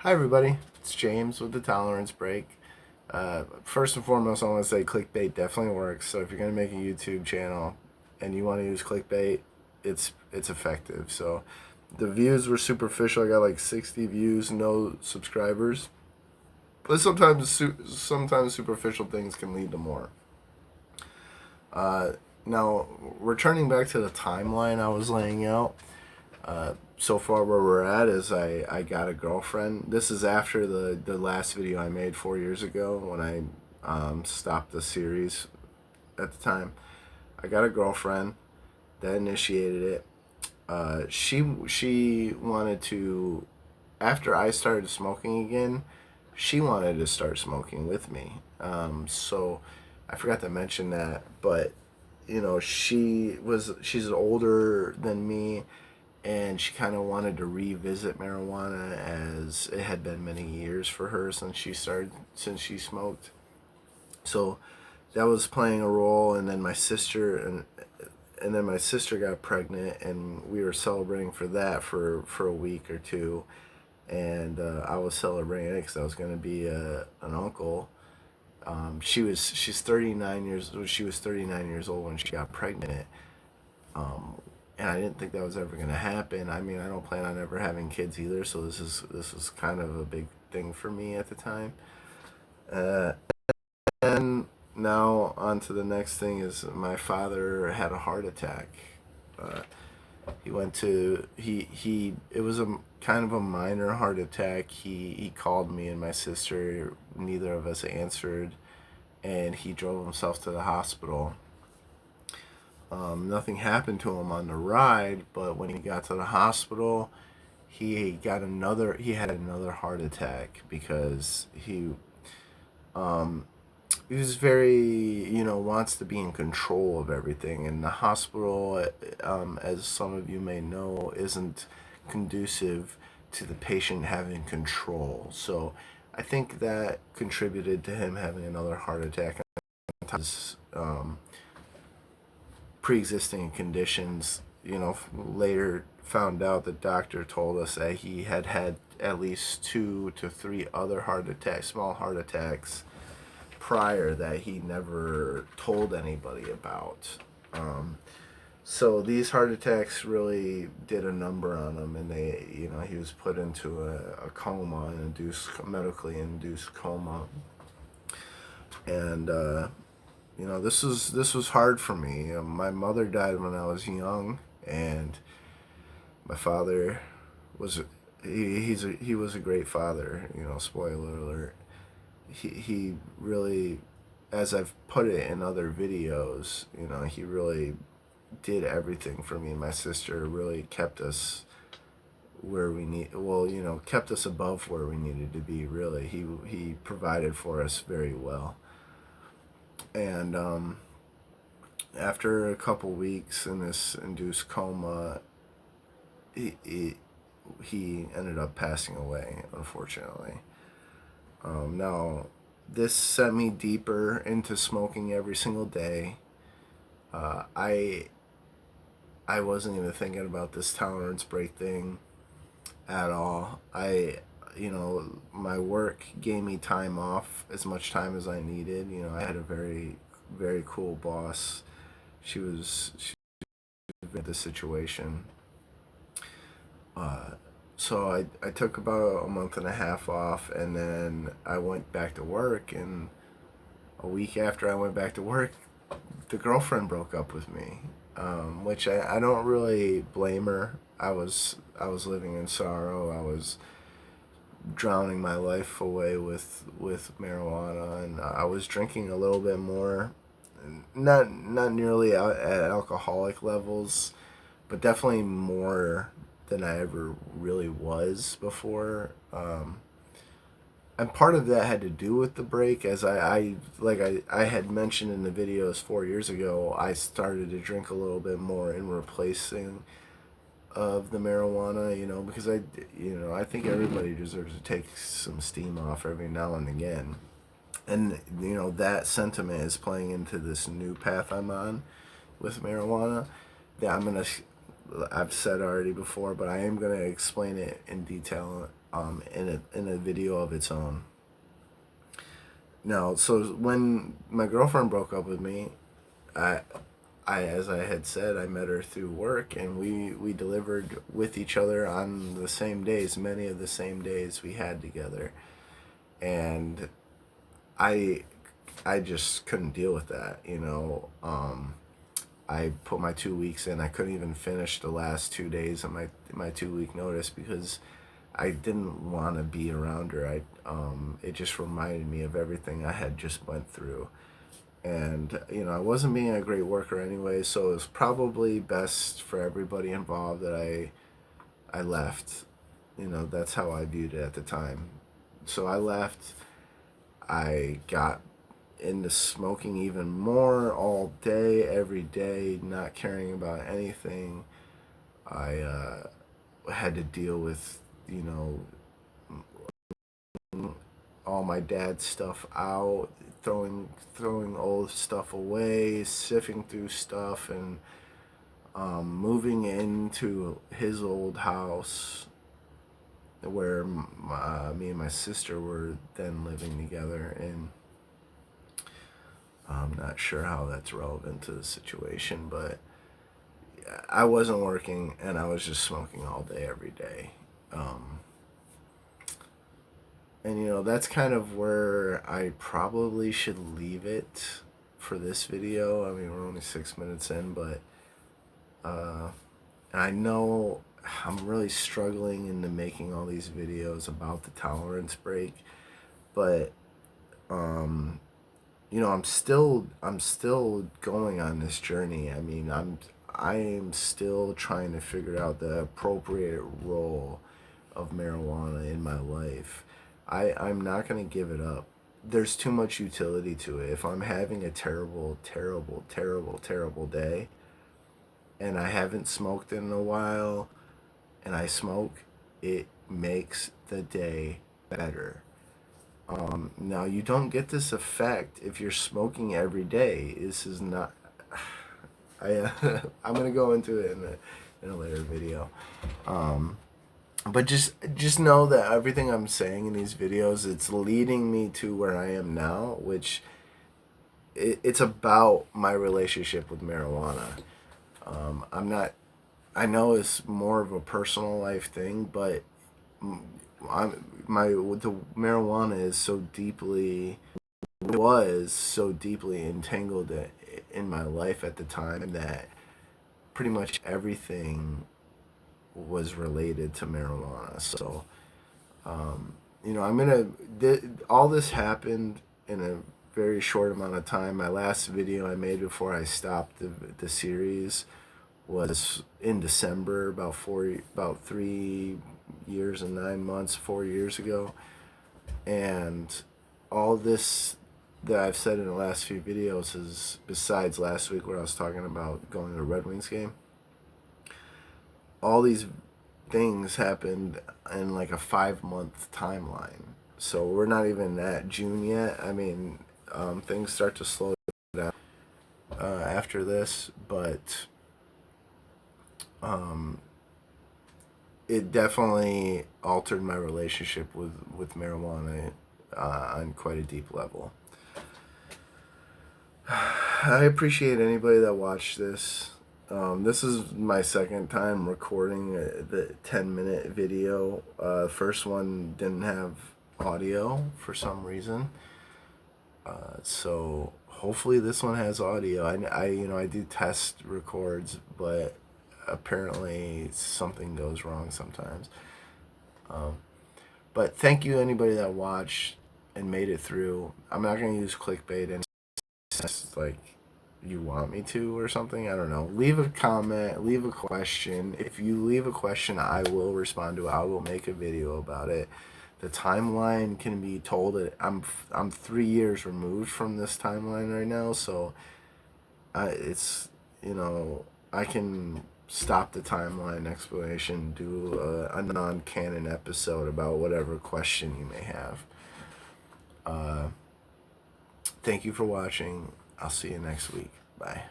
Hi everybody, it's James with the Tolerance Break. First and foremost, I want to say clickbait definitely works. So if you're gonna make a YouTube channel and you want to use clickbait, it's effective. So the views were superficial. I got like 60 views, no subscribers. But sometimes superficial things can lead to more. Uh, Now returning back to the timeline I was laying out. So far where we're at is I got a girlfriend. This is after the last video I made 4 years ago when I stopped the series at the time. I got a girlfriend that initiated it. She wanted to, after I started smoking again, she wanted to start smoking with me. So I forgot to mention that, but she's older than me, and she kind of wanted to revisit marijuana as it had been many years for her since she smoked. So that was playing a role, and then my sister got pregnant, and we were celebrating for that for a week or two, and I was celebrating it because I was going to be an uncle. She's 39 years. She was 39 years old when she got pregnant. Um, and I didn't think that was ever going to happen. I mean, I don't plan on ever having kids either, so this was kind of a big thing for me at the time. Uh, and now on to the next thing is my father had a heart attack. Uh, he went to he it was a kind of a minor heart attack. He called me and my sister. Neither of us answered, and he drove himself to the hospital. Nothing happened to him on the ride, but when he got to the hospital, he had another heart attack because um, he was very, wants to be in control of everything. And the hospital, as some of you may know, isn't conducive to the patient having control. So I think that contributed to him having another heart attack. Um, Pre-existing conditions, later found out the doctor told us that he had had at least 2 to 3 other small heart attacks prior that he never told anybody about. So these heart attacks really did a number on him, and he was put into a coma, medically induced coma, and this was hard for me. My mother died when I was young, and my father was he was a great father. Spoiler alert. He really, as I've put it in other videos, he really did everything for me and my sister. Really kept us where we need. Well, kept us above where we needed to be. Really, he provided for us very well, and after a couple weeks in this induced coma, he, he, he ended up passing away, unfortunately. Now, this sent me deeper into smoking every single day. Uh, I I wasn't even thinking about this tolerance break thing at all. My work gave me time off, as much time as I needed. I had a very, very cool boss. She the situation. Uh, so I took about a month and a half off, and then I went back to work. And a week after I went back to work, the girlfriend broke up with me, which I don't really blame her. I was living in sorrow. I was drowning my life away with marijuana, and I was drinking a little bit more, not nearly at alcoholic levels, but definitely more than I ever really was before. And part of that had to do with the break, as I had mentioned in the videos 4 years ago. I started to drink a little bit more in replacing of the marijuana, because I think everybody deserves to take some steam off every now and again. And that sentiment is playing into this new path I'm on with marijuana, that I'm gonna I've said already before, but I am going to explain it in detail in a video of its own. Now, so when my girlfriend broke up with me, I, as I had said, I met her through work, and we delivered with each other on the same days, many of the same days we had together, and I I just couldn't deal with that, you know. I put my 2 weeks in. I couldn't even finish the last 2 days of my 2 week notice because I didn't want to be around her. It just reminded me of everything I had just went through, and I wasn't being a great worker anyway, so it was probably best for everybody involved that I left. That's how I viewed it at the time. So I left. I got into smoking even more all day, every day, not caring about anything. I had to deal with, all my dad's stuff out, throwing old stuff away, sifting through stuff, and moving into his old house where me and my sister were then living together, and I'm not sure how that's relevant to the situation, but I wasn't working and I was just smoking all day, every day. And that's kind of where I probably should leave it for this video. I mean, we're only 6 minutes in, but I know I'm really struggling into making all these videos about the tolerance break, but I'm still going on this journey. I mean, I am still trying to figure out the appropriate role of marijuana in my life. I'm not going to give it up. There's too much utility to it. If I'm having a terrible, terrible, terrible, terrible day and I haven't smoked in a while and I smoke, it makes the day better. Now, you don't get this effect if you're smoking every day. This is not. I'm gonna go into it in a later video. But just know that everything I'm saying in these videos, it's leading me to where I am now, which it's about my relationship with marijuana. I'm not. I know it's more of a personal life thing, but the marijuana is so deeply was so deeply entangled in my life at the time that pretty much everything was related to marijuana. So I'm gonna all this happened in a very short amount of time. My last video I made before I stopped the series was in December, about 3 years and 9 months, 4 years ago, and all this that I've said in the last few videos is, besides last week where I was talking about going to a Red Wings game, all these things happened in like a 5 month timeline. So we're not even at June yet. I mean, things start to slow down after this, but it definitely altered my relationship with marijuana on quite a deep level. I appreciate anybody that watched this. This is my second time recording the 10-minute video. First one didn't have audio for some reason. So hopefully this one has audio. I do test records, but apparently something goes wrong sometimes. But thank you anybody that watched and made it through. I'm not going to use clickbait and like you want me to or something. I don't know. Leave a comment, leave a question. If you leave a question, I will respond to it. I will make a video about it. The timeline can be told. I'm 3 years removed from this timeline right now, so it's I can stop the timeline explanation, do a non-canon episode about whatever question you may have. Thank you for watching. I'll see you next week. Bye.